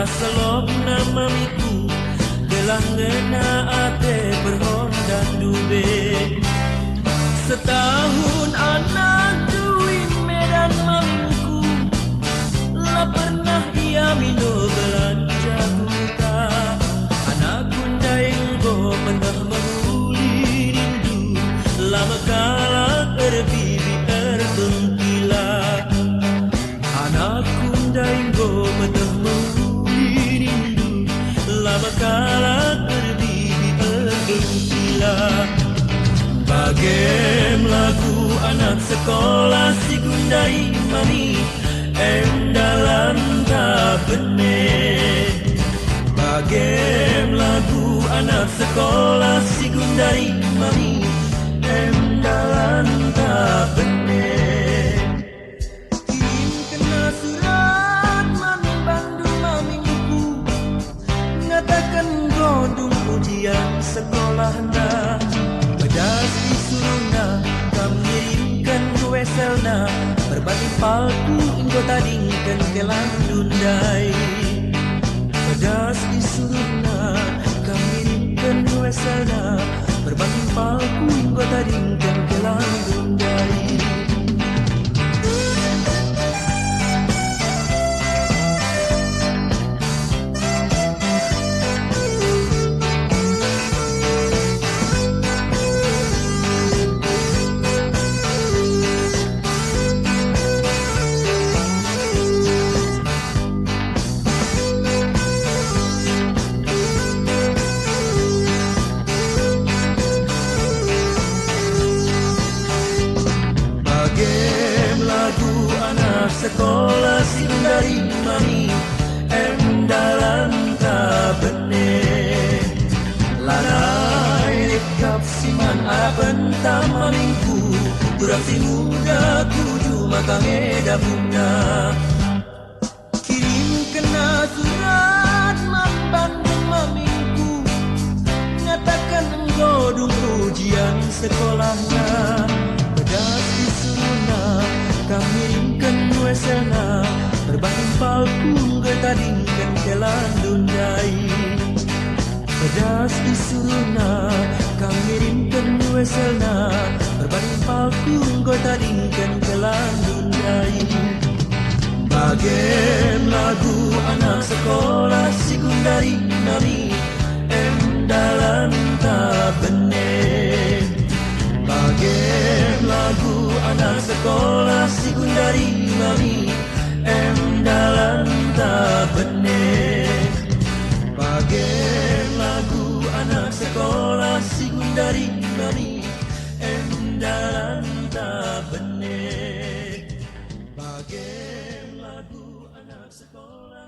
selop nama miku gelang ngena ate berhondan dube. Setahun anak duit medan maminku, lah pernah ia mino belanja buta. Anak kundai go pernah menguli rindu, lama kala terbibi terbengkila. Anak kundai go pernah menguli rindu, lama kala terbibi terbengkila. Bagem lagu anak sekolah si gundai mami dalam tak benih. Bagem lagu anak sekolah si gundai mami dalam tak benih. Kirim kena surat mami Bandung mamingku, ngatakan godung ujian sekolah dah. Pedas disuruhna, kam ngirimkan kue selna, berbanding palku inggo tadingkan kelang dundai. Pedas disuruhna, kam ngirimkan kue selna, berbanding palku inggo tadingkan kelang dundai. Sekolah si dari mami dalam tak benih. Lanai dekap siman arapan tamamingku, kurang si muda kudu makang eda bunda. Kirim kena surat man Bandung mamingku, ngatakan godung ujian sekolahnya. Pedas disuruhna, kami kue selna, berbanding palku getadingkan kelan dundai. Pedas disuruhna, kami ngirimkan kue selna, berbanding palku getadingkan kelan dundai. Bagem lagu anak sekolah si gundari nami dalam tak benih. Bagem lagu anak sekolah si gundari mami dalam tak benih. Bagem lagu anak sekolah si gundari